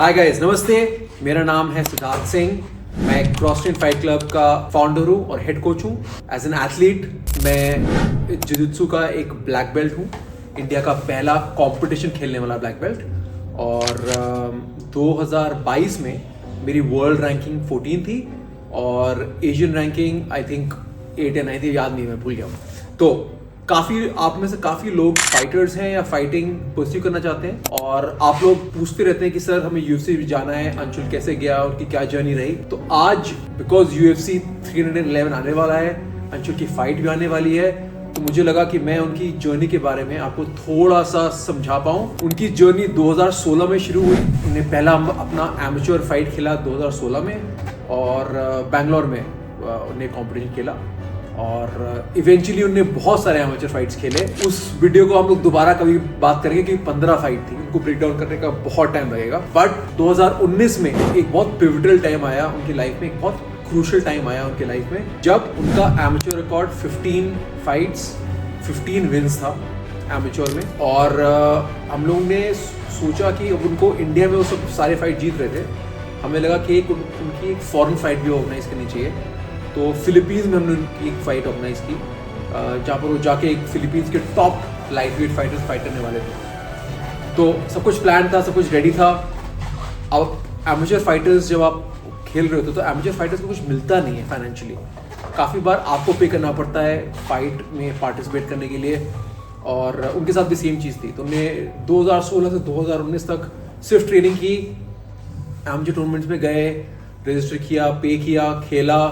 Hi guys, नमस्ते। मेरा नाम है सिद्धार्थ सिंह। मैं क्रॉसट्रेन फाइट क्लब का फाउंडर हूँ और हेड कोच हूँ। एज एन एथलीट मैं जिजित्सु का एक ब्लैक बेल्ट हूँ, इंडिया का पहला कंपटीशन खेलने वाला ब्लैक बेल्ट। और 2022 में मेरी वर्ल्ड रैंकिंग 14 थी और एशियन रैंकिंग आई थिंक 8 या 9 थी, याद नहीं, मैं भूल गया हूँ। तो काफ़ी आप में से काफ़ी लोग फाइटर्स हैं या फाइटिंग परस्यू करना चाहते हैं और आप लोग पूछते रहते हैं कि सर हमें यूएफसी भी जाना है, अंशुल कैसे गया, उनकी क्या जर्नी रही। तो आज बिकॉज यूएफसी 311 आने वाला है, अंशुल की फाइट भी आने वाली है, तो मुझे लगा कि मैं उनकी जर्नी के बारे में आपको थोड़ा सा समझा पाऊँ। उनकी जर्नी 2016 में शुरू हुई। उन्हें पहला अपना एमेच्योर फाइट खेला 2016 में और बैंगलोर में उन्हें कॉम्पिटिशन खेला और इवेंचुअली उन्होंने बहुत सारे एमेचर फाइट्स खेले। उस वीडियो को हम लोग दोबारा कभी बात करेंगे कि 15 फाइट थी, उनको ब्रेक डाउन करने का बहुत टाइम लगेगा। बट 2019 में एक बहुत पिवटल टाइम आया उनकी लाइफ में, एक बहुत क्रूशल टाइम आया उनकी लाइफ में, जब उनका एमेचर रिकॉर्ड 15 फाइट्स 15 विन्स था एमेचर में। और हम लोगों ने सोचा कि अब उनको इंडिया में वो सब सारे फाइट जीत रहे थे, हमें लगा कि उनकी एक फॉरेन फाइट भी ऑर्गेनाइज करनी चाहिए। तो फिलीपींस में हमने उनकी एक फ़ाइट ऑर्गेनाइज की, जहाँ पर वो जाके एक फिलीपींस के top light weight fighters fight करने वाले थे। तो सब कुछ प्लान था, सब कुछ रेडी था। अब एमेचर फाइटर्स जब आप खेल रहे होते तो एमेचर फाइटर्स को कुछ मिलता नहीं है फाइनेंशियली। काफ़ी बार आपको पे करना पड़ता है फाइट में पार्टिसिपेट करने के लिए, और उनके साथ भी सेम चीज़ थी। तो उन्होंने 2016 से 2019 तक सिर्फ ट्रेनिंग की, एमेचर टूर्नामेंट्स में गए, रजिस्टर किया, पे किया, खेला।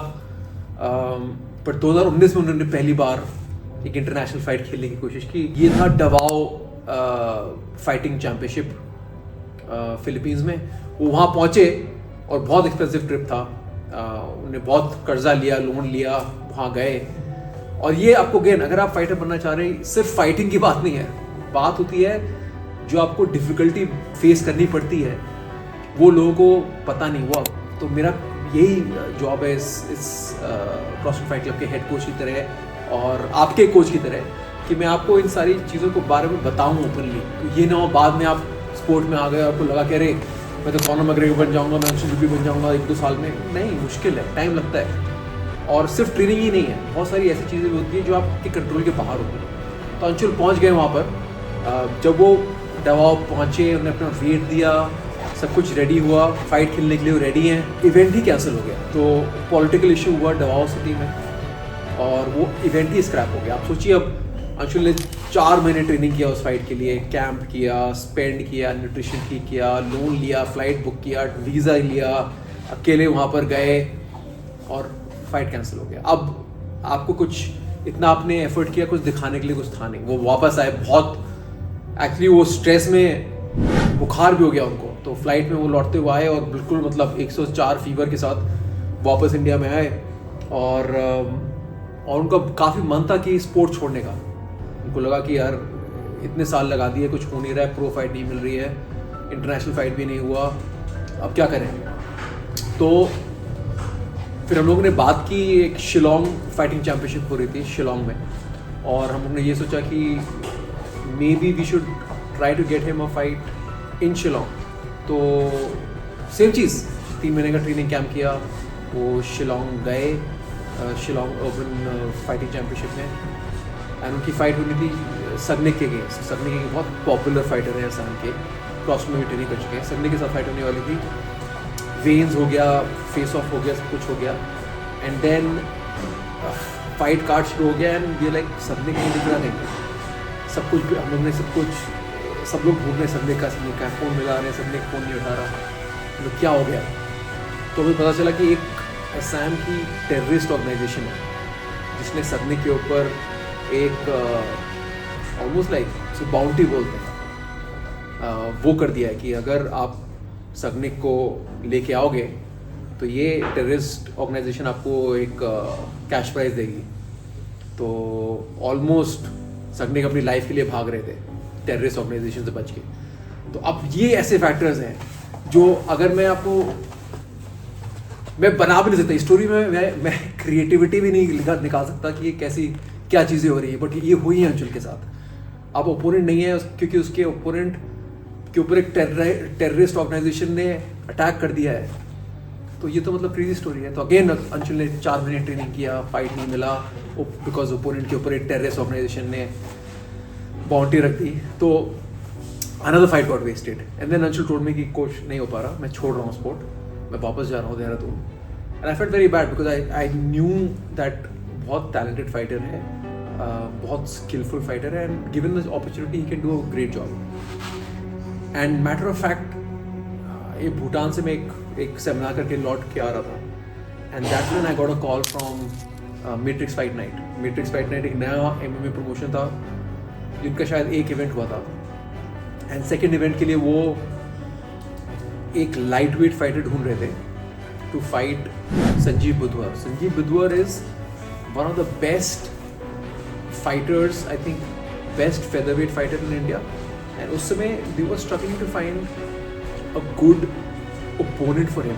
पर 2019 में उन्होंने पहली बार एक इंटरनेशनल फाइट खेलने की कोशिश की। ये था डवाओ फाइटिंग चैम्पियनशिप फिलीपींस में। वो वहाँ पहुँचे और बहुत एक्सपेंसिव ट्रिप था। उन्होंने बहुत कर्जा लिया, लोन लिया, वहाँ गए। और ये आपको गेन, अगर आप फाइटर बनना चाह रहे हैं, सिर्फ फाइटिंग की बात नहीं है, बात होती है जो आपको डिफ़िकल्टी फेस करनी पड़ती है, वो लोगों को पता नहीं हुआ। तो मेरा यही जॉब है इस क्रॉसफिट फाइट क्लब के हेड कोच की तरह और आपके कोच की तरह, कि मैं आपको इन सारी चीज़ों के बारे में बताऊं ओपनली। तो ये ना हो बाद में आप स्पोर्ट में आ गए, आपको लगा कि अरे मैं तो कॉनर मैकग्रेगर बन जाऊंगा, मैं अंशुल भी बन जाऊंगा 1-2 साल में। नहीं, मुश्किल है, टाइम लगता है। और सिर्फ ट्रेनिंग ही नहीं है, बहुत सारी ऐसी चीज़ें होती हैं जो आपके कंट्रोल के बाहर होती हैं। तो अंशुल पहुँच गए वहाँ पर। जब वो दबाव पहुँचे, उन्होंने अपना वेट दिया, सब कुछ रेडी हुआ, फाइट खेलने के लिए वो रेडी हैं। इवेंट ही कैंसिल हो गया। तो पॉलिटिकल इशू हुआ दबाव सिटी में और वो इवेंट ही स्क्रैप हो गया। आप सोचिए, अब अंशुल ने 4 महीने ट्रेनिंग किया उस फाइट के लिए, कैंप किया, स्पेंड किया, न्यूट्रिशन ठीक किया, लोन लिया, फ्लाइट बुक किया, वीज़ा लिया, अकेले वहाँ पर गए और फाइट कैंसिल हो गया। अब आपको कुछ इतना आपने एफर्ट किया, कुछ दिखाने के लिए कुछ था नहीं। वो वापस आए, बहुत एक्चुअली वो स्ट्रेस में बुखार भी हो गया उनको। तो फ्लाइट में वो लौटते हुए आए और बिल्कुल मतलब 104 फीवर के साथ वापस इंडिया में आए। और उनका काफ़ी मन था कि स्पोर्ट छोड़ने का। उनको लगा कि यार इतने साल लगा दिए, कुछ हो नहीं रहा है, प्रो फाइट नहीं मिल रही है, इंटरनेशनल फाइट भी नहीं हुआ, अब क्या करें। तो फिर हम लोगों ने बात की, एक शिलोंग फाइटिंग चैम्पियनशिप हो रही थी शिलोंग में, और हम लोगों ने ये सोचा कि maybe we should try to get him a fight in Shillong. तो सेम चीज़, 3 महीने का ट्रेनिंग कैंप किया, वो शिलोंग गए, शिलोंग अर्बन फाइटिंग चैम्पियनशिप में। एंड उनकी फ़ाइट होनी थी सगनिक के अगेंस्ट। सगनिक एक बहुत पॉपुलर फाइटर है असम के, क्रॉस में भी ट्रेनिंग कर चुके हैं। सगनिक के साथ फाइट होने वाली थी। वेन्स हो गया, फेस ऑफ हो गया, सब कुछ हो गया। एंड देन फाइट कार्ड शुरू हो गया एंड ये लाइक सगनिक नहीं दिख रहा नहीं। सब कुछ हम लोग ने सब लोग ढूंढ रहे सगनिक का फ़ोन मिला रहे, सगनिक फ़ोन नहीं उठा रहा, तो क्या हो गया। तो हमें पता चला कि एक असम की टेररिस्ट ऑर्गेनाइजेशन है जिसने सगनिक के ऊपर एक ऑलमोस्ट लाइक बाउंटी बोलते हैं, वो कर दिया है कि अगर आप सगनिक को लेके आओगे तो ये टेररिस्ट ऑर्गेनाइजेशन आपको एक कैश प्राइज देगी। तो ऑलमोस्ट सगनिक अपनी लाइफ के लिए भाग रहे थे टेररिस्ट ऑर्गेनाइजेशन से बच के। तो अब ये ऐसे फैक्टर्स हैं जो अगर मैं बना भी नहीं सकता स्टोरी में, मैं क्रिएटिविटी भी नहीं निकाल सकता कि ये कैसी क्या चीज़ें हो रही है, बट ये हुई हैं अंशुल के साथ। अब ओपोनेंट नहीं है क्योंकि उसके ओपोनेंट के ऊपर एक टेररिस्ट ऑर्गेनाइजेशन ने अटैक कर दिया है। तो ये तो मतलब क्रेजी स्टोरी है। तो अगेन अंशुल ने 4 महीने ट्रेनिंग किया, फाइट नहीं मिला बिकॉज ओपोनेंट के ऊपर एक टेररिस्ट ऑर्गेनाइजेशन ने बाउंड्री रख दी। तो another fight got wasted and then Anshul told me कि कोच नहीं हो पा रहा, मैं छोड़ रहा हूँ स्पोर्ट, मैं वापस जा रहा हूँ Dehradun. And I felt very bad because I knew that बहुत टैलेंटेड फाइटर है, बहुत स्किलफुल फाइटर है and given the opportunity he can do a great job. And matter of fact ये भूटान से मैं एक सेमिनार करके लौट के आ रहा था and that's when I got a call from matrix fight night. Matrix fight night एक नया MMA प्रमोशन था जिनका शायद एक इवेंट हुआ था एंड सेकेंड इवेंट के लिए वो एक लाइट वेट फाइटर ढूंढ रहे थे to fight Sanjeev Budhwar. Sanjeev Budhwar is one of the best fighters, I think best featherweight fighter in India and उस समय they were struggling to find a good opponent for him.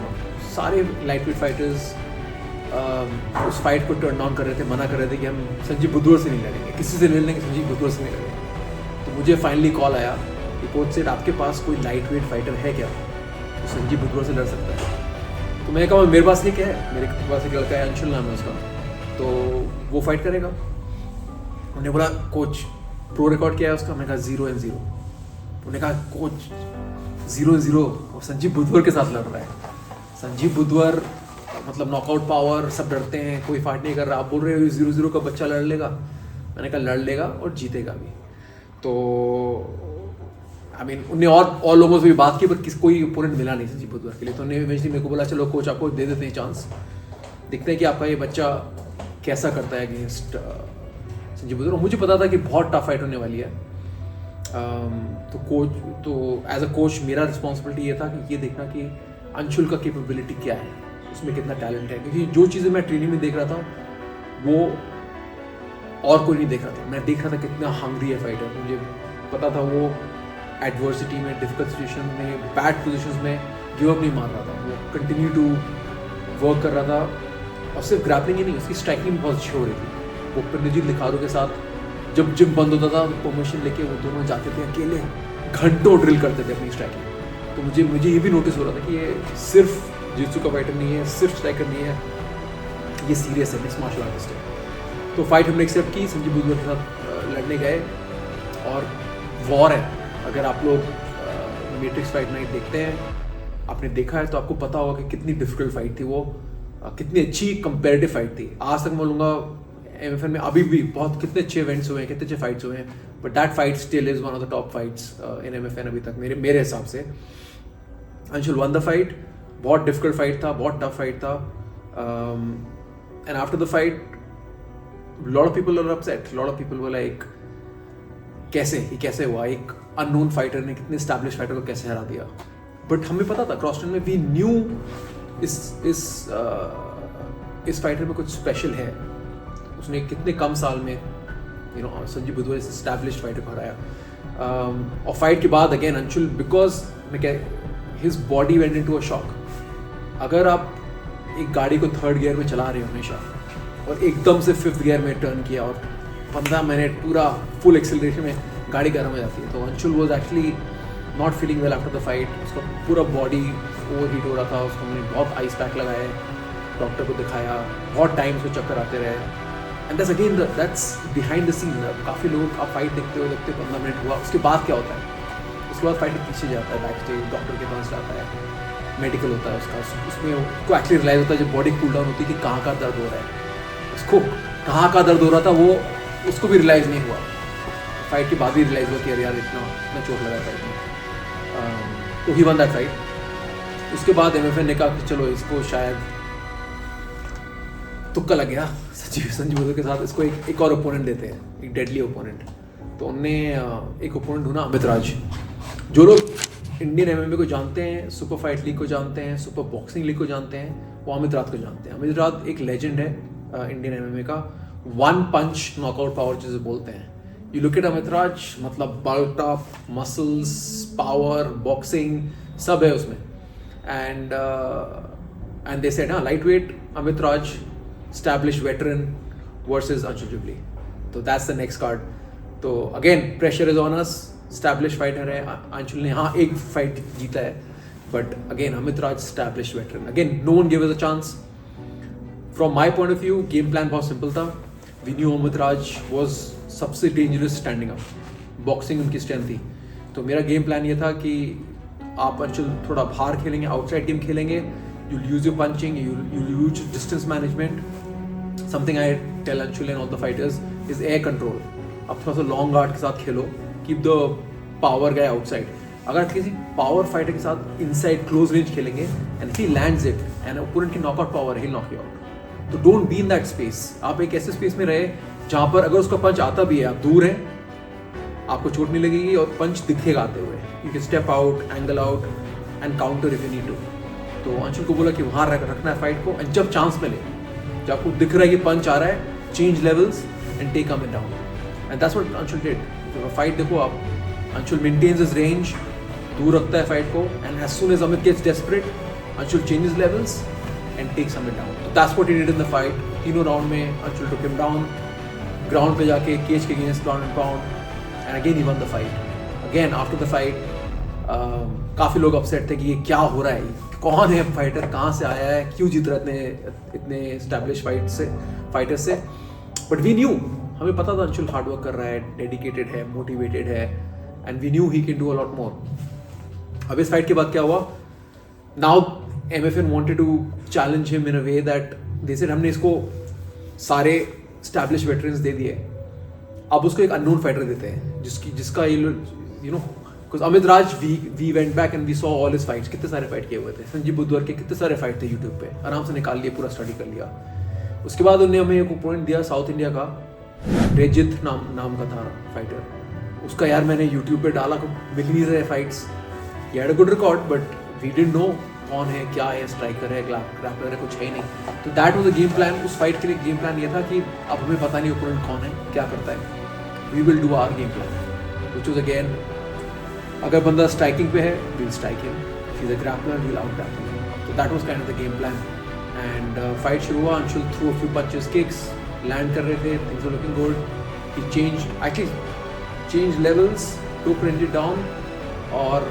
सारे लाइट वेट फाइटर्स उस fight को turn on कर रहे थे, मना कर रहे थे कि हम संजीव बुधवर से नहीं लड़ेंगे, किसी से नहीं लड़ेंगे, संजीव बुधवर से नहीं लड़ेंगे। तो मुझे फाइनली कॉल आया कि कोच से आपके पास कोई लाइट वेट फाइटर है क्या तो संजीव बुधवर से लड़ सकता है। तो मैंने कहा मेरे पास नहीं क्या है, मेरे पास एक लड़का है अंशुल नाम है उसका, तो वो फाइट करेगा। उन्होंने बोला कोच प्रो रिकॉर्ड क्या है उसका, मैंने कहा 0-0। उन्होंने कहा कोच 0-0 और संजीव बुधवर के साथ लड़ रहा है। संजीव बुधवर मतलब नॉकआउट पावर, सब डरते हैं, कोई फाइट नहीं कर रहा, आप बोल रहे हो 0-0 का बच्चा लड़ लेगा। मैंने कहा लड़ लेगा और जीतेगा भी। तो आई मीन उन्हें और लोगों से भी बात की पर कोई ओपोनेंट मिला नहीं संजीव बुधवर के लिए। तो उन्हें इवेंचुअली मेरे को बोला चलो कोच आपको दे देते हैं चांस, देखते हैं कि आपका ये बच्चा कैसा करता है अगेंस्ट संजीव बुधवर। मुझे पता था कि बहुत टफ फाइट होने वाली है। तो एज अ कोच मेरा रिस्पॉन्सिबिलिटी ये था कि ये देखना कि अंशुल का कैपेबिलिटी क्या है, उसमें कितना टैलेंट है, क्योंकि जो चीज़ें मैं ट्रेनिंग में देख रहा था वो और कोई नहीं देख रहा था। मैं देख रहा था कितना हंग्री है फाइटर। मुझे पता था वो एडवर्सिटी में, डिफिकल्ट सिचुएशन में, बैड पोजीशंस में गिव अप नहीं मार रहा था, वो कंटिन्यू टू वर्क कर रहा था। और सिर्फ ग्रैपलिंग ही नहीं, उसकी स्ट्राइकिंग बहुत अच्छी हो रही थी। वो पंडित लिखारू के साथ जब जिम बंद होता था परमिशन लेके वो दोनों जाते थे अकेले, घंटों ड्रिल करते थे अपनी स्ट्राइकिंग। तो मुझे ये भी नोटिस हो रहा था कि ये सिर्फ जित्सु का फाइटर नहीं है, सिर्फ स्ट्राइकर नहीं है, ये सीरियस है, मिक्स मार्शल आर्टिस्ट है। तो फाइट हमने एक्सेप्ट की, संजीव बुधवर के साथ लड़ने गए और वॉर है। अगर आप लोग मैट्रिक्स फाइट नाइट देखते हैं, आपने देखा है तो आपको पता होगा कि कितनी डिफिकल्ट फाइट थी वो, कितनी अच्छी कंपेरेटिव फाइट थी। आज तक मैं बोलूँगा MFN में अभी भी बहुत कितने अच्छे इवेंट्स हुए हैं, कितने अच्छे फाइट्स हुए हैं, but that fight still is one of the top fights in MFN अभी तक मेरे हिसाब से। अंशुल वन द फाइट, बहुत डिफिकल्ट फाइट था, बहुत टफ फाइट था। And after the fight lot of people were upset, lot of people were like कैसे हुआ, एक अननोन फाइटर ने कितने एस्टैब्लिश फाइटर को कैसे हरा दिया। बट हमें पता था क्रॉसटन में, वी न्यू इस फाइटर में कुछ स्पेशल है। उसने कितने कम साल में संजीव बुधवर इस एस्टैब्लिश्ड फाइटर को हराया। और फाइट के बाद again Anshul, because his body went into a shock. अगर आप एक गाड़ी को 3rd गियर में चला रहे हो हमेशा और एकदम से 5th गियर में टर्न किया और 15 मिनट पूरा फुल एक्सेलरेशन में गाड़ी गर्म हो जाती है। तो Anshul was actually not feeling well after the fight. उसका पूरा बॉडी ओवर हीट हो रहा था, उसको हमने बहुत आइस पैक लगाए, डॉक्टर को दिखाया, बहुत टाइम उसको चक्कर आते रहे। And that's again that's behind the scene. काफ़ी लोग आप फाइट देखते हो 15 मिनट हुआ, उसके बाद क्या होता है, उसके बाद फाइटर पीछे जाता है, बैक स्टेज डॉक्टर के पास जाता है, मेडिकल होता है उसका, उसमें उसको एक्चुअली रियलाइज होता है जब बॉडी कूल डाउन होती है कि कहाँ का दर्द हो रहा है। उसको कहाँ का दर्द हो रहा था वो उसको भी रियलाइज़ नहीं हुआ, फाइट के बाद ही रियलाइज़ हुआ कि अरे यार इतना चोट लगा फाइट में। तो ही वन दैट फाइट। उसके बाद MFN ने कहा कि चलो इसको शायद तुक्का लग गया संजीव बुधवर के साथ, इसको एक और ओपोनेंट देते हैं, एक डेडली ओपोनेंट। तो उनने एक ओपोनेंट ढूंढा, अमित राज। जो लोग इंडियन MMA को जानते हैं, सुपर फाइट लीग को जानते हैं, सुपर बॉक्सिंग लीग को जानते हैं, वो अमित राज को जानते हैं। अमित राज एक लेजेंड है इंडियन MMA का, 1 पंच नॉकआउट पावर जिसे बोलते हैं। यू लुक एट अमित राज, मतलब bulk up, muscles, power, boxing सब है उसमें। And they said light weight Amit Raj, established veteran versus Anshul Jubli. So that's the next card. So again, pressure is on us. Establish fighter है, अंशुल ने हाँ एक fight जीता है, but again Amit Raj establish veteran, again no one give us a chance. From my point of view game plan बहुत simple था. We knew Amit Raj was सबसे dangerous standing up, boxing उनकी स्ट्रेंथ थी. तो मेरा गेम प्लान ये था कि आप अंशुल थोड़ा बाहर खेलेंगे, आउटसाइड गेम खेलेंगे, you'll use your punching, you'll use distance management. Something I tell Anshul and all the fighters is air control. आप थोड़ा सा लॉन्ग गार्ड के साथ खेलो, keep the power guy outside. अगर किसी पावर फाइटर के साथ इनसाइड क्लोज रेंज खेलेंगे and if he lands it and opponent की knockout power he'll knock you out. तो don't be in that space. आप एक ऐसे स्पेस में रहे जहां पर अगर उसका पंच आता भी है, आप दूर हैं, आपको चोट नहीं लगेगी और पंच दिखेगा आते हुए. You can step out, angle out and counter if you need to. तो अंशुल को बोला कि वहाँ रखना है फाइट को, एंड जब चांस मिले, जब आपको दिख रहा है कि पंच आ रहा है, change levels and take Amit down. And that's what Anshul did. Fight देखो आप, अंशुल मेंटेन्स हिज रेंज, दूर रखता है फाइट को, and as soon as Amit gets desperate, Anshul changes levels and takes Amit down. तो that's what he did in the fight. तीनों round में Anshul took him down, ground पे जाके केज के against ground and pound, and again he won the fight. Again after the fight काफ़ी लोग upset थे कि ये क्या हो रहा है, कौन है फाइटर, कहाँ से आया है, क्यों जीत रहा है इतने एस्टैब्लिश फाइटर से. बट वी न्यू, हमें पता था अंशुल हार्डवर्क कर रहा है, डेडिकेटेड है, मोटिवेटेड है, and we knew he can do a lot more. अब इस फाइट के बाद क्या हुआ, now MFN wanted to challenge him in a way that they said हमने इसको सारे established veterans दे दिए, अब उसको एक unknown fighter देते हैं जिसका you know, because Amit Raj we went back and we saw all his fights, कितने सारे फाइट किए हुए थे, संजीव बुधवार के कितने सारे फाइट थे यूट्यूब पे, आराम से निकाल लिए, पूरा स्टडी कर लिया. उसके बाद उन्होंने हमें एक ओपोनेंट दिया साउथ इंडिया का, रेजित नाम का था फाइटर. उसका यार मैंने यूट्यूब पे डाला, मिल नहीं रहे fights. He had a good record but we didn't know कौन है, क्या है, स्ट्राइकर है, ग्रैपलर है, कुछ है ही नहीं. तो that was the game plan. उस फाइट के लिए गेम प्लान ये था कि अब हमें पता नहीं ओपोनेंट कौन है, क्या करता है, we will do our game plan, which was again, अगर बंदा स्ट्राइकिंग पे है we will strike him, if he is a grappler we will out grapple him. तो that was kind of the game plan. And fight शुरू हुआ, Anshul threw a few punches, kicks land कर रहे थे, things were looking good. He change levels, took range down. और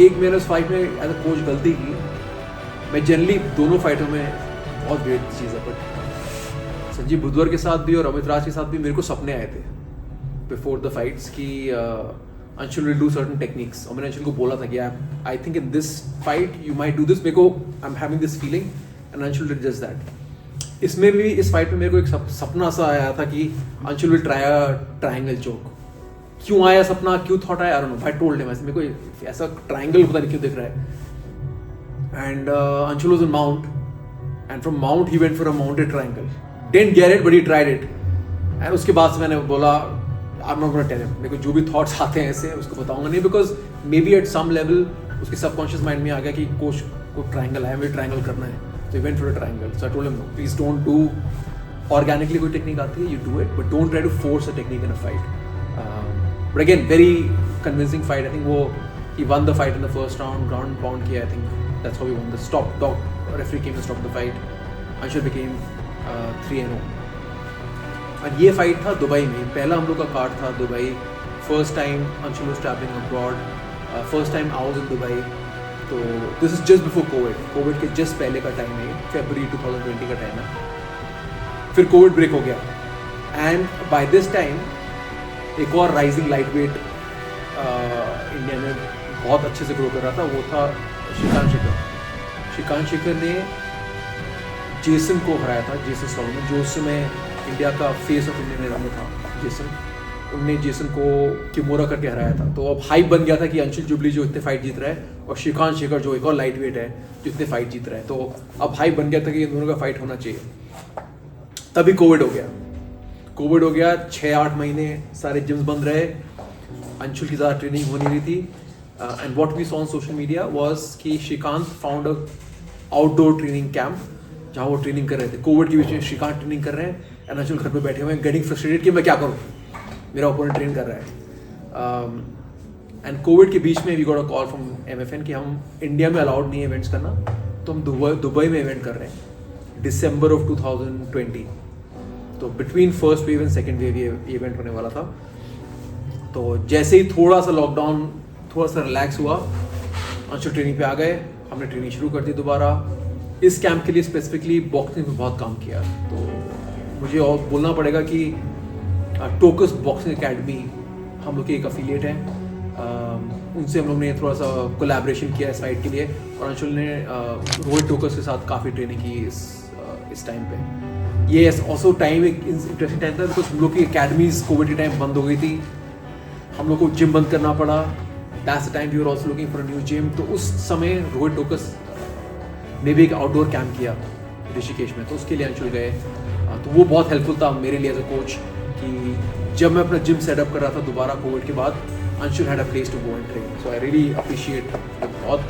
एक मैंने उस फाइट में एज अ कोच गलती की, मैं जनरली दोनों फाइटों में बहुत ग्रेट चीज़ है, बट संजीव बुधवार के साथ भी और अमित राज के साथ भी मेरे को सपने आए थे बिफोर द फाइट्स कि Anshul will do certain techniques, और मैंने अंशुल को बोला था कि I think in this fight you might do this, मेरे को I am having this feeling, and Anshul did just that. इसमें भी, इस फाइट में मेरे को एक सपना सा आया था कि Anshul will try a triangle choke. क्यों आया सपना, क्यों थॉट आया, I don't know, I told him, मेरे को ऐसा ट्रायंगल पता नहीं क्यों दिख रहा है. And Anshul was in mount, and from mount he went for a mounted triangle, didn't get it but he tried it. And उसके बाद से मैंने बोला I am not gonna tell him, मेरे को जो भी थॉट्स आते हैं ऐसे उसको बताऊंगा नहीं, because maybe at some level उसके सबकॉन्शियस माइंड में आ गया कि कोच को ट्रायंगल है, मुझे ट्रायंगल करना है, तो he went for a triangle. So I told him please don't do, organically कोई टेक्निक आती है you do it, but don't try to force a technique in a fight. But again, very convincing fight. I think he won the fight in the first round, ground and pound kiya. I think that's how he won the stop. Referee came to stop the fight. Anshul became 3-0. और ये fight था Dubai में, पहला हम लोग का card था Dubai. First time Anshul was travelling abroad, first time I was in Dubai. तो this is just before Covid के जस्ट पहले का टाइम है, फरवरी 2020 का टाइम है. फिर कोविड ब्रेक हो गया, एंड बाय दिस टाइम एक और राइजिंग लाइट वेट इंडिया में बहुत अच्छे से ग्रो कर रहा था, वो था श्रीकांत शेखर ने जेसन को हराया था, जेसन सॉलोमन, जो उस समय इंडिया का फेस ऑफ इंडियन एरा में था. उनने जेसन को किमोरा करके हराया था. तो अब हाइप बन गया था कि अंशुल जुबली जो इतने फाइट जीत रहा है, और श्रीकांत शेखर जो एक और लाइट वेट है जो इतने फाइट जीत रहा है, तो अब हाइप बन गया था कि इन दोनों का फाइट होना चाहिए. तभी कोविड हो गया, 6-8 महीने सारे जिम्स बंद रहे, अंशुल की ज़्यादा ट्रेनिंग हो नहीं रही थी. And what we saw on social media was कि Srikanth found a outdoor training camp जहाँ वो ट्रेनिंग कर रहे थे. कोविड के बीच में श्रीकांत ट्रेनिंग कर रहे हैं, एंड अंशुल घर पे बैठे हुए हैं गेटिंग फ्रस्ट्रेटेड कि मैं क्या करूँ, मेरा ओपोनेंट ट्रेन कर रहा है. एंड कोविड के बीच में we got a call from MFN कि हम इंडिया में अलाउड नहीं है इवेंट्स करना, तो हम दुबई में इवेंट कर रहे हैं दिसंबर ऑफ 2020. तो between first wave and second wave ये इवेंट होने वाला था. तो जैसे ही थोड़ा सा लॉकडाउन थोड़ा सा रिलैक्स हुआ, अंशुल ट्रेनिंग पे आ गए, हमने ट्रेनिंग शुरू कर दी दोबारा। इस कैंप के लिए स्पेसिफिकली बॉक्सिंग में बहुत काम किया। तो मुझे और बोलना पड़ेगा कि टोकस बॉक्सिंग एकेडमी हम लोग की एक अफिलिएट है, उनसे हम लोग ने थोड़ा सा कोलैबोरेशन किया इस फाइट के लिए, और अंशुल ने रोहित टोकस के साथ काफ़ी ट्रेनिंग की इस टाइम पे। ये ऑल्सो टाइम एक इंटरेस्टिंग टाइम था बिकॉज हम लोग की अकेडमीज कोविड के टाइम बंद हो गई थी, हम लोग को जिम बंद करना पड़ा। That's the time we were also looking for a new gym. तो उस समय रोहित टोकस ने भी एक आउटडोर कैंप किया ऋषिकेश में, तो उसके लिए अंशुल गए। तो वो बहुत हेल्पफुल था मेरे लिए एज अ कोच कि जब मैं अपना जिम सेटअप कर रहा था दोबारा कोविड के बाद, Anshul had a place to go and train. So I really appreciate, बहुत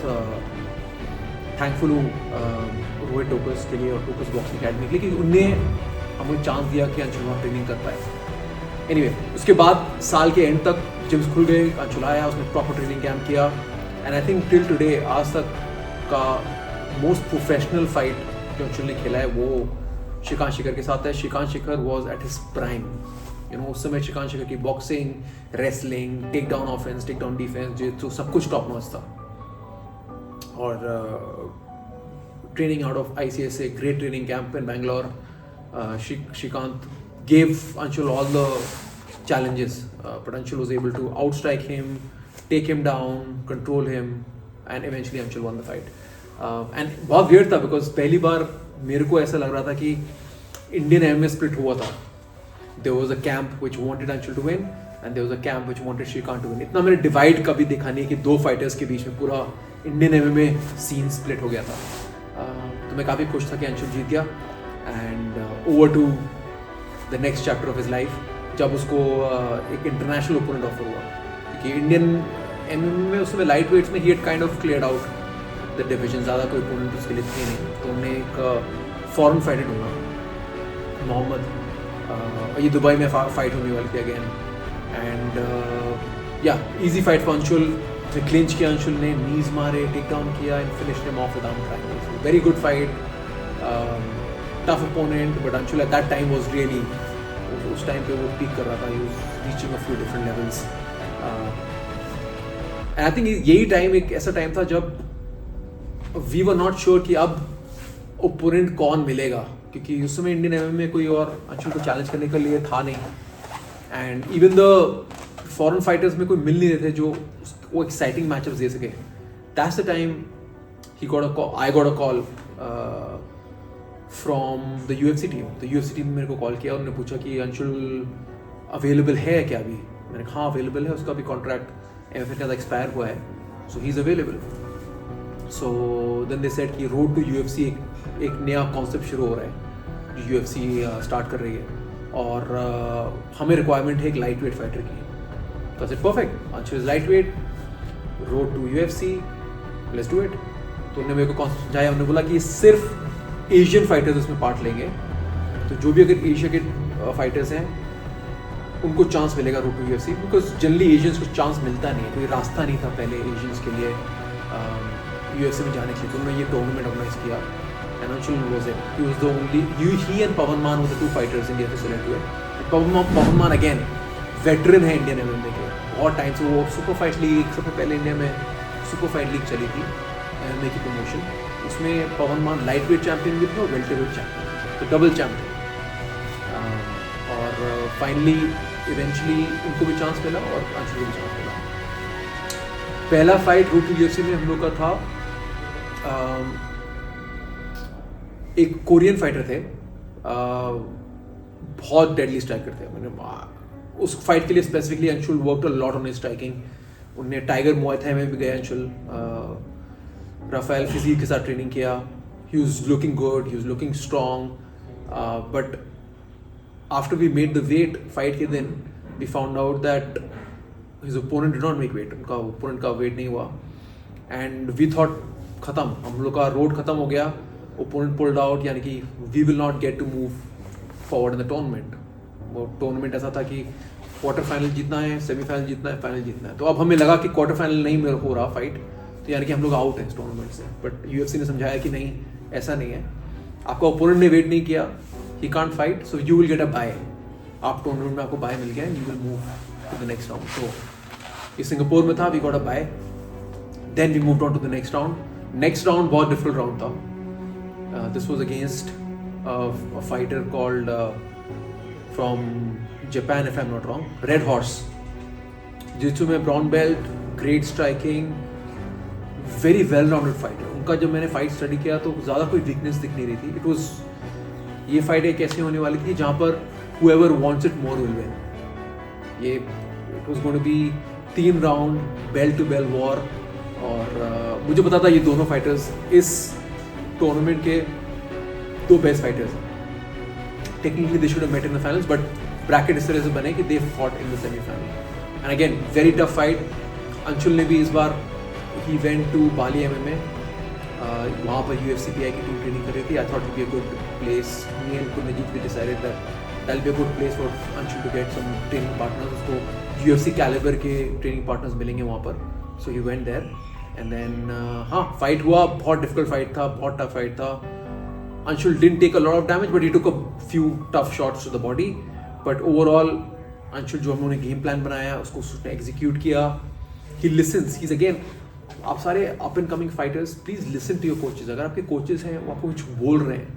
थैंकफुल हूँ रोहित टोकस के लिए और टोकस बॉक्सिंग अकेडमी के लिए कि उनने हमें चांस दिया कि अंशुल वहाँ ट्रेनिंग कर पाए। एनीवे, उसके बाद साल के एंड तक जिम्स खुल गए, अंशुल आया, उसने प्रॉपर ट्रेनिंग कैंप किया, and I think till today आज तक का मोस्ट प्रोफेशनल फाइट जो अंशुल ने खेला है वो श्रीकांत शेखर के साथ है। Shrikant Shekhar was at his prime, उस समय श्रीकांत शेखर की boxing, wrestling, take down offense, take down defense, जो सब कुछ टॉप नॉच था। और training out of ICSA, great training camp in Bangalore, Shrikant gave Anshul all the challenges, but Anshul was able to outstrike him, take him down, control him, and eventually Anshul won the fight. And बहुत weird था because पहली बार मेरे को ऐसा लग रहा था कि Indian MMA split हुआ था। There was a camp which wanted Anshul to win, and there was a camp which wanted Shrikant to win. इतना मैंने divide कभी देखा नहीं कि दो fighters के बीच में पूरा Indian MMA scene split हो गया था। तो मैं काफ़ी खुश था कि अंशुल जीत गया, and over to the next chapter of his life, जब उसको एक इंटरनेशनल ओपोनेंट ऑफर हुआ, क्योंकि इंडियन MMA में उस समय लाइट वेट्स में ही had kind of cleared out the division, ज़्यादा कोई ओपोनेंट उसके लिए थे नहीं। तो उन्हें एक फॉरेन फाइटर ढूंढा, मोहम्मद, ये दुबई में फाइट होने वाली थी अगेन, एंड या easy fight for Anshul. Clinch किया अंशुल ने, नीज मारे, टेक डाउन किया, and finished him of with arm triangle. Very good fight, tough opponent, but Anshul at that time was really, उस टाइम पे वो पीक कर रहा था, he was reaching a few different levels. And I think यही time एक ऐसा time था जब वी वर नॉट श्योर कि अब ओपोनेंट कौन मिलेगा, क्योंकि उस समय इंडियन MMA में कोई और अंशुल को चैलेंज करने के लिए था नहीं, and even the foreign fighters में कोई मिल नहीं रहे थे जो वो एक्साइटिंग मैचअप्स दे सके। That's the time I got a call from the UFC team. तो UFC टीम ने मेरे को कॉल किया, उन्होंने पूछा कि अंशुल अवेलेबल है क्या अभी। मैंने कहा हाँ अवेलेबल है, उसका भी कॉन्ट्रैक्ट MFA का एक्सपायर हुआ है, so he is available. So then they said कि रोड टू UFC एक नया कॉन्सेप्ट शुरू हो रहा है जो UFC स्टार्ट कर रही है, और हमें रिक्वायरमेंट है एक लाइट वेट फाइटर की। तो it perfect, Anshul is light weight, road to UFC, let's do it. तो उन्होंने मेरे को कॉन्सेप्ट समझाया, उन्होंने बोला कि सिर्फ एशियन फाइटर्स उसमें पार्ट लेंगे, तो जो भी अगर एशिया के फाइटर्स हैं उनको चांस मिलेगा road to UFC, because generally Asians को चांस मिलता नहीं है, कोई रास्ता नहीं था पहले एशियंस के लिए UFC में जाने के लिए। तो उन्होंने ये टूर्नामेंट ऑर्गेनाइज किया, and Anshul was it, he was the only, he and Pawan Maan were the two fighters India से सिलेक्ट हुए। पवन मान अगेन वेटरन है इंडियन MMA के, बहुत टाइम से वो सुपर फाइट लीग, सबसे पहले इंडिया में सुपर फाइट लीग चली थी MMA की प्रमोशन, उसमें पवन मान लाइट वेट चैंपियन भी थे और वेल्टर वेट चैंपियन, तो डबल चैंपियन। और फाइनली इवेंचुअली उनको भी चांस मिला और अंशुल को भी चांस मिला। पहला फाइट रोड टू UFC में हम लोग का था, एक कोरियन फाइटर थे, बहुत डेडली स्ट्राइकर थे। मैंने उस फाइट के लिए specifically Anshul worked a lot on his striking. उनने टाइगर मुआय थाई में भी गए अंशुल, राफेल फिजीक के साथ ट्रेनिंग किया। He was looking good, he was looking strong, but after we made the weight fight के दिन we found out that his opponent did not make weight, उनका ओपोनेंट का वेट नहीं हुआ, एंड वी थॉट खत्म, हम लोग का रोड खत्म हो गया, ओपोनेंट पुल्ड आउट, यानी कि we will not get to move forward in the tournament. वो टूर्नामेंट ऐसा था कि क्वार्टर फाइनल जीतना है, सेमीफाइनल जीतना है, फाइनल जीतना है। तो अब हमें लगा कि क्वार्टर फाइनल नहीं मेरे हो रहा फाइट, तो यानी कि हम लोग आउट हैं इस टूर्नामेंट से। बट UFC ने समझाया कि नहीं, ऐसा नहीं है, आपका ओपोनेंट ने वेट नहीं किया, he can't fight, so you will get a bye. आप टूर्नामेंट में आपको बाय मिल गया, you will move to the next round. So ये सिंगापुर में था, we got a bye. Then we moved on to the next round. Next round बहुत difficult round था. This was against a fighter called from Japan, if I'm not wrong, Red Horse. जित्सु में brown belt, great striking, very well rounded fighter. उनका जब मैंने fight study किया तो ज़्यादा कोई वीकनेस दिख नहीं रही थी. इट वाज, ये फाइट एक ऐसी होने वाली थी जहाँ पर whoever wants it more will win. ये it was going to be 3 round bell to bell war. और मुझे पता था ये दोनों फाइटर्स इस टूर्नामेंट के 2 बेस्ट फाइटर्स हैं. Technically they should have met in the finals, but bracket इस तरह से बने कि they fought in the semifinal. And again very tough fight. Anshul ने भी इस बार he went to Bali MMA. वहाँ पर UFCPI की टीम ट्रेनिंग कर रही थी. I thought it be a good place. Me and Kuljeet we decided that will be a good place for Anshul to get some training partners. उसको UFC calibre के training partners मिलेंगे वहाँ पर. So he went there and then हाँ fight हुआ. बहुत difficult fight था, बहुत टफ फाइट था. Anshul didn't take a lot of damage but he took a few tough shots to the body. But overall Anshul जो हम लोगों ने गेम प्लान बनाया उसको उसने एग्जीक्यूट किया. He listens. He is again, आप सारे up and coming fighters please listen to your coaches. अगर आपके कोचेज हैं वो आपको कुछ बोल रहे हैं,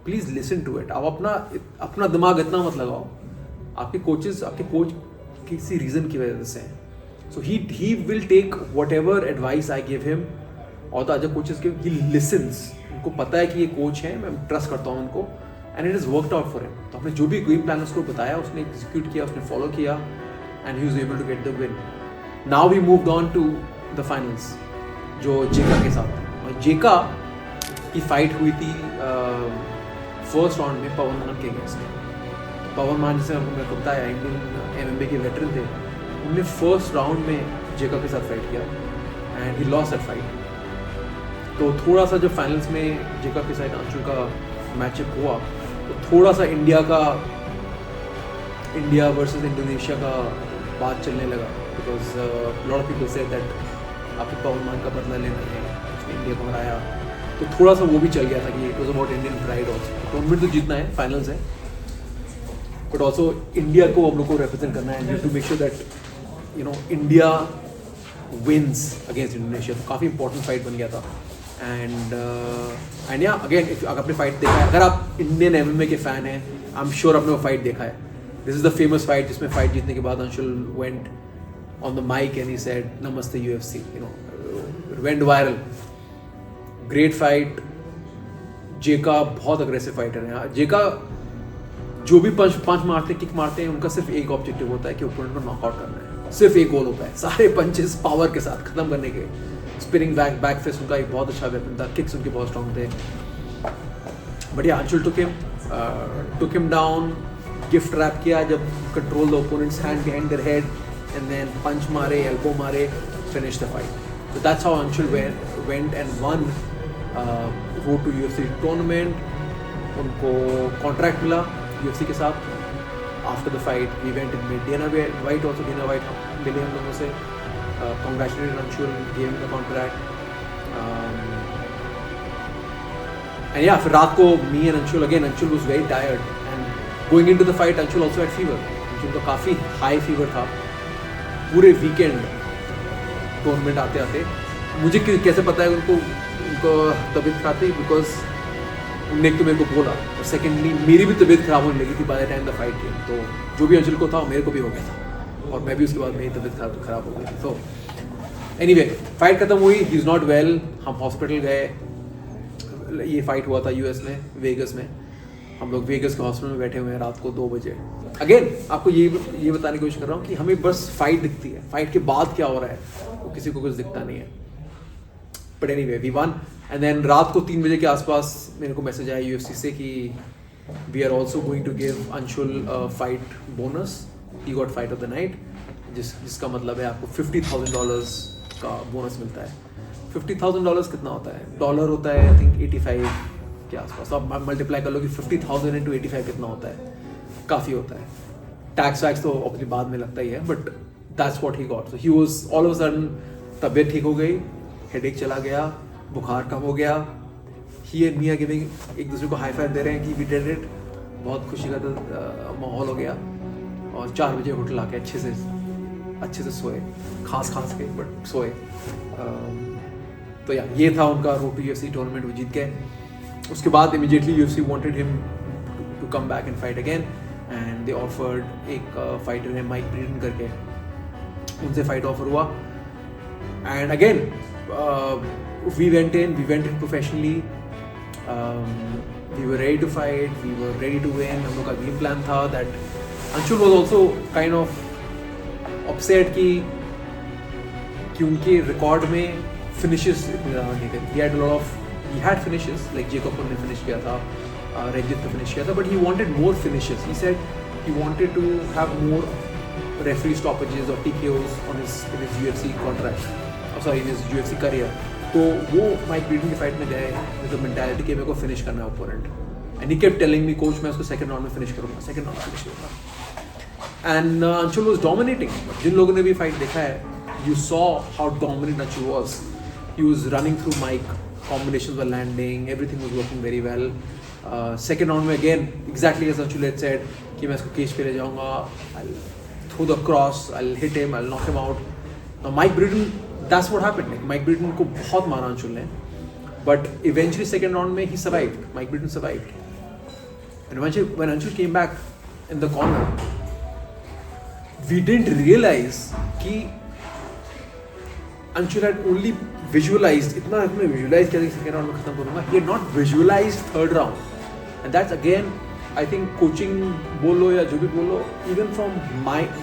प्लीज लिसन टू इट. आप अपना दिमाग इतना मत लगाओ. आपके कोचेज, आपके कोच किसी रीजन की वजह से हैं. So he will take whatever advice I give him. और the other coaches give, he listens. उनको पता है कि ये कोच है, मैं ट्रस्ट करता हूँ उनको. And it is worked out for him. तो हमने जो भी गेम प्लान उसको बताया उसने एग्जीक्यूट किया, उसने फॉलो किया and he was able to get the win. Now we moved on to the finals जो जेका के साथ. और जेका की फाइट हुई थी फर्स्ट राउंड में पवन मान के अगेंस्ट. पवन मान जिसे मेरे को बताया इंडियन MMA के वेटरन थे. उन्होंने फर्स्ट राउंड में जेका के साथ फाइट किया and he lost that fight. तो थोड़ा सा जब फाइनल्स में जेका के साथ अंशुल का मैचअप हुआ तो थोड़ा सा इंडिया वर्सेस इंडोनेशिया का बात चलने लगा. Because lot of people said that आपको पवन मान का बदला लेना है, उसने इंडिया को हराया. तो थोड़ा सा वो भी चल गया था कि it was about Indian pride also. Tournament तो जीतना है, फाइनल्स है, बट ऑल्सो इंडिया को हम लोग को रिप्रेजेंट करना है. To make sure that you know India wins against Indonesia. तो काफ़ी इंपॉर्टेंट फाइट बन गया था. एंड या अगेन अगर आपने फाइट देखा है, अगर आप इंडियन MMA के फ़ैन हैं, आई एम श्योर आपने वो फाइट देखा है. This is the famous fight जिसमें फाइट जीतने के बाद Anshul went on the mike and he said namaste UFC. You know went viral. Great fight. Jeka बहुत अग्रेसिव फाइटर है. जेका जो भी पंच मारते हैं, किक मारते हैं, उनका सिर्फ एक ऑब्जेक्टिव होता है कि ओपोनेंट को नॉकआउट करना है. सिर्फ एक गोल होता है. सारे पंचेस पावर के साथ खत्म करने के. स्पिनिंग बैक फिस्ट उनका एक बहुत अच्छा वेपन था. किक्स उनके बहुत स्ट्रॉन्ग थे. But yeah Anshul took him down. Gift wrap किया जब control the opponents hand behind their head and then punch मारे, एल्बो मारे, finish the fight. So that's how Anshul went and won. Road to UFC tournament. उनको contract मिला UFC के साथ. After the fight, we went and met Dana White also. Dana White मिले हम लोगों से. Congratulated Anshul, gave him the contract. And yeah, फिर रात को me and Anshul, again Anshul was very tired and going into the fight Anshul also had fever. Anshul का काफ़ी high fever था. पूरे weekend टूर्नामेंट आते आते मुझे कैसे पता है उनको तबीयत खराब थी. बिकॉज उनने एक तो मेरे को बोला और सेकेंडली मेरी भी तबीयत खराब होने लगी थी by the time the fight game. तो जो भी अंशुल को था मेरे को भी हो गया था और मैं भी उसके बाद मेरी तबीयत खराब हो गई थी. तो एनीवे फाइट खत्म हुई. He is not well. हम हॉस्पिटल गए. ये फाइट हुआ था US में, वेगस में. हम लोग वेगस के हॉस्पिटल में बैठे हुए हैं रात को 2 बजे. अगेन आपको ये बताने की कोशिश कर रहा हूँ कि हमें बस फाइट दिखती है. फाइट के बाद क्या हो रहा है वो किसी को कुछ दिखता नहीं है. But anyway we won. And then रात को 3 बजे के आसपास मेरे को मैसेज आया UFC से कि we are also going to give Anshul fight bonus. He got fight of the night. जिसका मतलब है आपको $50,000 का बोनस मिलता है. $50,000 कितना होता है? डॉलर होता है आई थिंक 85 के आसपास. तो आप मल्टीप्लाई कर लो कि 50,000 into 85 कितना होता है. काफ़ी होता है. टैक्स वैक्स तो अपनी बाद में लगता ही है. But that's what he got. So he was all of a sudden तबीयत ठीक हो गई, हेडेक चला गया, बुखार कम हो गया. ही एंड मी आर गिविंग, एक दूसरे को हाई फाइव दे रहे हैं कि वी डिड इट. बहुत खुशी का माहौल हो गया. और 4 बजे होटल आके अच्छे से अच्छे से सोए, खांस के बट सोए। तो या ये था उनका रोड टू UFC टूर्नामेंट, वो जीत गए। उसके बाद immediately UFC wanted him to come back and fight again, and they offered एक फाइटर है माइक ब्रीडन करके, उनसे फाइट ऑफर हुआ। And again we went in professionally, we were ready to fight, we were ready to win। हम लोग का game plan था that Anshul was also kind of upset कि उनके रिकॉर्ड में फिनिशेस इतने ज़्यादा नहीं थे। he had finishes like Jacob ने फिनिश किया था, रंजित ने फिनिश किया था, but he wanted more finishes। he said he wanted to have more referee stoppages or TKOs in his UFC contract, in his UFC career। तो वो mic Breeden की fight में गए विद द मेंटालिटी कि मेरे को फिनिश करना है opponent, and he kept telling me coach मैं उसको सेकंड राउंड में फिनिश करूँगा, सेकंड राउंड में फिनिश करूँगा। And Anshul was dominating. जिन लोगों ने भी फाइट देखा है, you saw how dominate Anshul was. He was running through Mike, combinations were landing, everything was working very well. Second round में again exactly as Anshul had said कि मैं इसको केज पे ले जाऊँगा, I will throw the cross, I will hit him, I will knock him out. Now Mike Breeden, that's what happened, like Mike Britton को बहुत मारा अंशुल ने, but eventually second round में he survived, Mike Britton survived। and when Anshul came back in the corner, we didn't realize कि Anshul had only visualized, इतना visualize किया कि second round में खत्म करूँगा, he had not visualized third round। and that's again I think coaching बोलो या जो भी बोलो, even from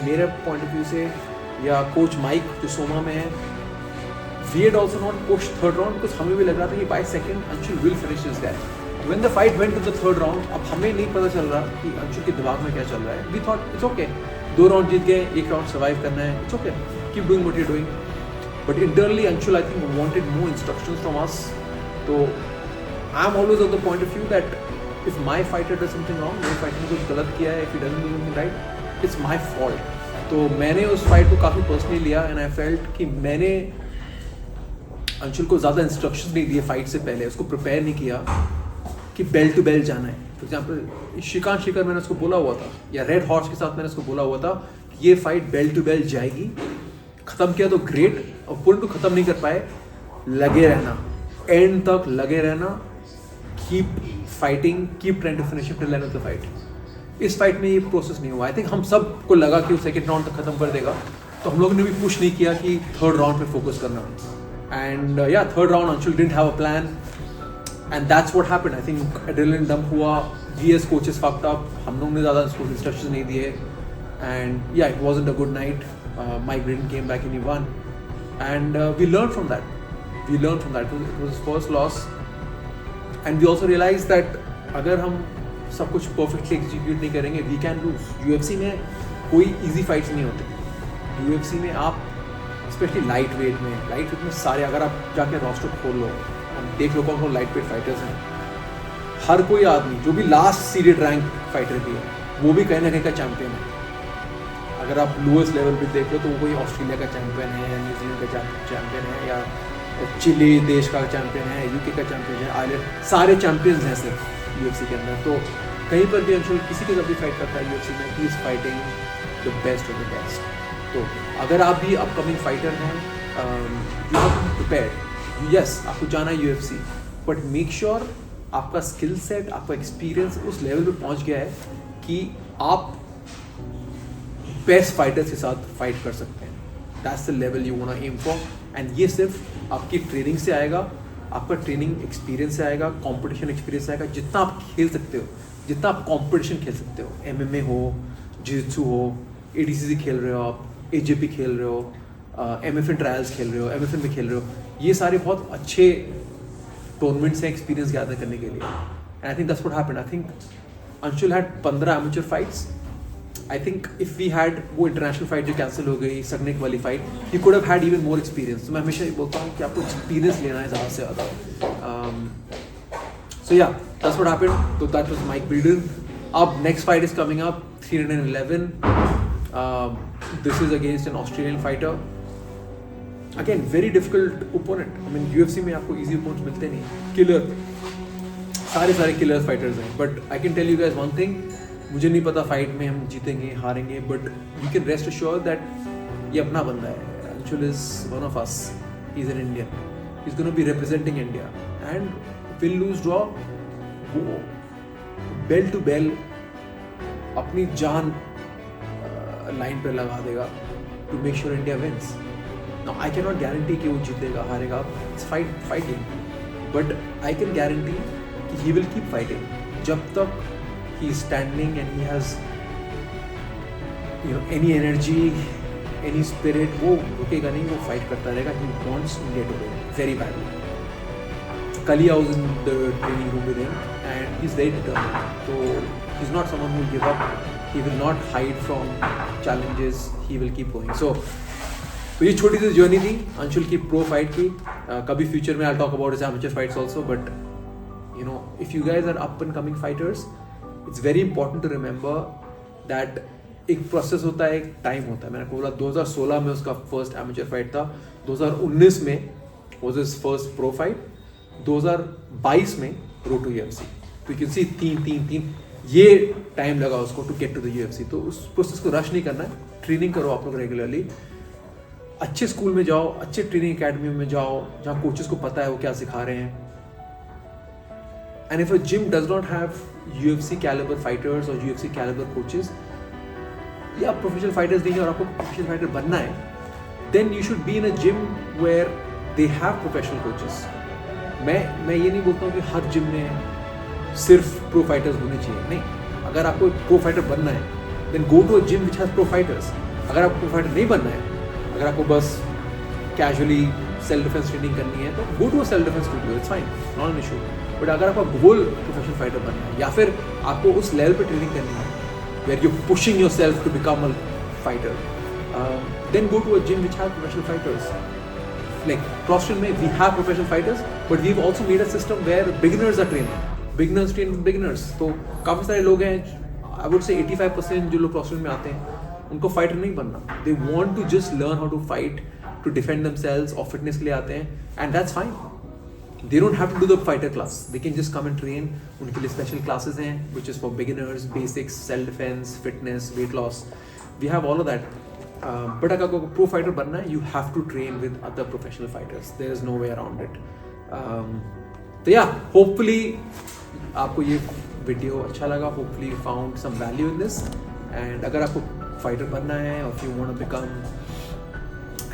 मेरे point of view से या कोच माइक जो सोमा में है, we had also not pushed third round because हमें भी लग रहा था कि by second Anshul will finish this guy। when the fight went to the third round, अब हमें नहीं पता चल रहा कि अंशुल के दिमाग में क्या चल रहा है। we thought it's okay, 2 round जीत गए, 1 राउंड सर्वाइव करना है, it's okay, keep doing what you're doing। but internally Anshul I think wanted more instructions from us। तो I'm always of the point of view that if my fighter does something wrong, मेरे fighter ने कुछ गलत किया है, if he doesn't do something right, it's my fault। तो मैंने उस फाइट को काफ़ी पर्सनली लिया, एंड आई फेल्ट कि मैंने अंशुल को ज़्यादा इंस्ट्रक्शंस नहीं दिए फाइट से पहले, उसको प्रिपेयर नहीं किया कि बेल्ट टू बेल्ट जाना है। फॉर एग्जांपल श्रीकांत शेखर मैंने उसको बोला हुआ था, या रेड हॉर्स के साथ मैंने उसको बोला हुआ था कि ये फाइट बेल्ट टू बेल्ट जाएगी। ख़त्म किया तो ग्रेट, और पूर्ण तो ख़त्म नहीं कर पाए, लगे रहना, एंड तक लगे रहना, keep fighting, keep trying to finish it till end of the fight. इस फाइट में ये प्रोसेस नहीं हुआ। आई थिंक हम सबको लगा कि वो सेकेंड राउंड तक खत्म कर देगा, तो हम लोगों ने भी पुश नहीं किया कि थर्ड राउंड पे फोकस करना। And yeah third round Anshul didn't have a plan, and that's what happened. I think adrenaline dump हुआ, जीएस कोचेस फक्ड अप, हम लोगों ने ज़्यादा इंस्ट्रक्शंस नहीं दिए, and yeah it wasn't a good night. Mike Breeden came back and he won, and we learn from that, it was his first loss. And we also realise that अगर हम सब कुछ परफेक्टली एग्जीक्यूट नहीं करेंगे, we can lose. UFC में कोई easy fights नहीं होते। यूएफसी में आप स्पेशली लाइट वेट में सारे, अगर आप जाके रोस्टर खोल लो, देख लो कौन कौन लाइट वेट फाइटर्स हैं, हर कोई आदमी जो भी लास्ट सीडेड रैंक फाइटर भी है, वो भी कहीं ना कहीं का चैम्पियन है। अगर आप लोएस्ट लेवल पे देख लो तो वो कोई ऑस्ट्रेलिया का चैम्पियन है, या न्यूजीलैंड का चैम्पियन है, या चिली देश का चैम्पियन है, यूके का चैम्पियन है, आयरलैंड, सारे चैम्पियंस हैं सिर्फ यूएफसी के अंदर। तो कहीं पर भी अंशुल किसी के साथ भी फाइट करता है यूएफसी में, he is fighting the best of the best. तो अगर आप भी अपकमिंग फाइटर हैं, you have to prepared, yes आपको जाना है यूएफसी, बट मेक श्योर आपका स्किल सेट, आपका एक्सपीरियंस उस लेवल पे पहुंच गया है कि आप बेस्ट फाइटर्स के साथ फाइट कर सकते हैं। That's the level you want to aim for, and ये सिर्फ आपकी ट्रेनिंग से आएगा, आपका ट्रेनिंग एक्सपीरियंस से आएगा, कंपटीशन एक्सपीरियंस से आएगा। जितना आप खेल सकते हो, जितना आप कंपटीशन खेल सकते हो, एमएमए हो, जिजित्सु हो, एडीसीसी खेल रहे हो आप, एजेपी खेल रहे हो, एमएफएन ट्रायल्स खेल रहे हो, एमएफएन में खेल रहे हो, ये सारे बहुत अच्छे टूर्नामेंट्स हैं एक्सपीरियंस गैदर करने के लिए। And I think that's what happened. I think Anshul had 15 amateur fights. I think if we had वो इंटरनेशनल फाइट जो कैंसिल हो गई, सगनेक वाली fight, he could have had even more experience. तो मैं हमेशा ये बोलता हूँ कि आपको एक्सपीरियंस लेना है ज़्यादा से ज़्यादा। So yeah that's what happened. तो दैट वाज माइक ब्रीडन। अब next fight is coming up, 311। This is against an Australian fighter. Again very difficult opponent. I mean UFC में आपको इजी ओपोनेंट्स मिलते नहीं, किलर, सारे किलर फाइटर्स हैं। But I can tell you guys one thing, मुझे नहीं पता fight में हम जीतेंगे हारेंगे, but you can rest assured that ये अपना बंदा है. Anshul is one of us. He's an Indian. He's going to be representing India. And win lose draw, वो bell to bell अपनी जान लाइन पे लगा देगा to make sure India wins. Now I cannot guarantee कि वो जीतेगा हारेगा. It's fighting. But I can guarantee कि he will keep fighting. जब तक he is standing and he has any energy, any spirit, वो रुकेगा नहीं, वो फाइट करता रहेगा. He wants India to win very badly. कल ही I was in the training room with him and he's very determined. So he's not someone who will give up. He will not hide from challenges. He will keep going. So ये छोटी सी journey थी अंशुल की pro fight की. कभी future में I'll talk about his amateur fights also. But if you guys are up and coming fighters, it's very important to remember that एक process होता है, एक टाइम होता है. मैंने बोला 2016 में उसका फर्स्ट एमेचर फाइट था, 2019 में was his first pro fight, 2022 में रोड टू यूएफसी. तो यू कैन सी तीन ये टाइम लगा उसको to get to the UFC. तो उस प्रोसेस को रश नहीं करना है. ट्रेनिंग करो आप लोग रेगुलरली. अच्छे स्कूल में जाओ, अच्छे ट्रेनिंग अकेडमी में जाओ जहाँ कोचेस को पता है वो क्या सिखा रहे हैं. And if a gym does not have UFC calibre fighters और यूएफसी कैलिबर कोचेस, या आप प्रोफेशनल फाइटर्स नहीं है और आपको प्रोफेशनल फाइटर बनना है, then you should be in a gym where they have professional coaches. मैं ये नहीं बोलता हूँ कि हर जिम में सिर्फ प्रो फाइटर्स होने चाहिए. नहीं, अगर आपको प्रो फाइटर बनना है then go to a gym which has pro fighters. अगर आपको प्रो फाइटर नहीं बनना है, अगर आपको बस कैजुअली सेल्फ डिफेंस ट्रेनिंग करनी है, तो go to a self defence studio, it's fine, not an issue. But अगर आपका गोल प्रोफेशनल फाइटर बनना है या फिर आपको उस लेवल पे ट्रेनिंग करनी है where you're pushing yourself to become a fighter, then go to a gym which has professional fighters. Like CrossFit में we have professional fighters, but we've also made a system where beginners are training. Beginners train with beginners. तो काफ़ी सारे लोग हैं, I would say 85% जो लोग CrossFit में आते हैं, उनको फाइटर नहीं बनना. They want to just learn how to fight, to defend themselves, और फिटनेस के लिए आते हैं, and that's fine. They don't have to do the fighter class. They can just come and train. उनके लिए special classes हैं, which is for beginners, basics, self-defense, fitness, weight loss. We have all of that. But अगर आपको pro fighter बनना है, you have to train with other professional fighters. There is no way around it. तो yeah, hopefully आपको ये video अच्छा लगा. Hopefully you found some value in this. And अगर आपको fighter बनना है, or if you want to become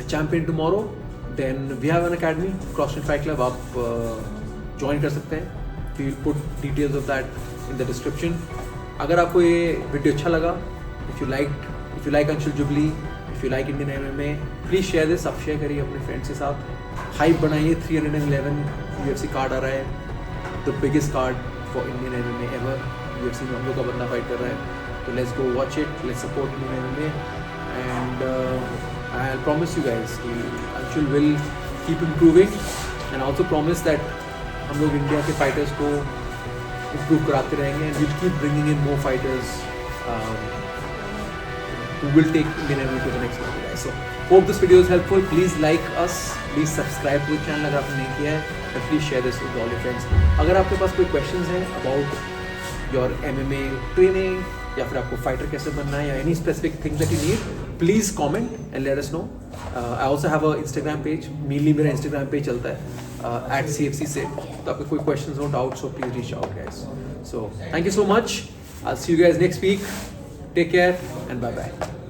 a champion tomorrow, then we have an academy, CrossFit Fight Club. आप ज्वाइन कर सकते हैं. We will put details of that in the description. अगर आपको ये वीडियो अच्छा लगा, if you like Anshul Jubli, if you like Indian MMA, please share this. आप शेयर करिए अपने फ्रेंड्स के साथ. हाइप बनाइए. 311 UFC कार्ड आ रहा है, the biggest card for Indian MMA ever. UFC में हम लोग का बंदा फाइट कर रहा है. तो let's go watch it. Let's support Indian MMA. And I'll promise you guys कि Anshul will keep improving, and also promise that हम लोग इंडिया के फाइटर्स को improve कराते रहेंगे, and we'll keep bringing in more fighters who will take Indian MMA to the next level, guys. So hope this video is helpful. Please like us, please subscribe to the channel अगर आपने नहीं किया है, and please share this with all your friends. अगर आपके पास कोई questions हैं about your MMA training, या फिर आपको फाइटर कैसे बनना है, या any specific things that you need, please comment and let us know. I also have a Instagram page. mainly मेरा Instagram page चलता है @CFC से. तो आपके कोई questions हो, doubts हो, please reach out, guys. So thank you so much. I'll see you guys next week. Take care and bye bye.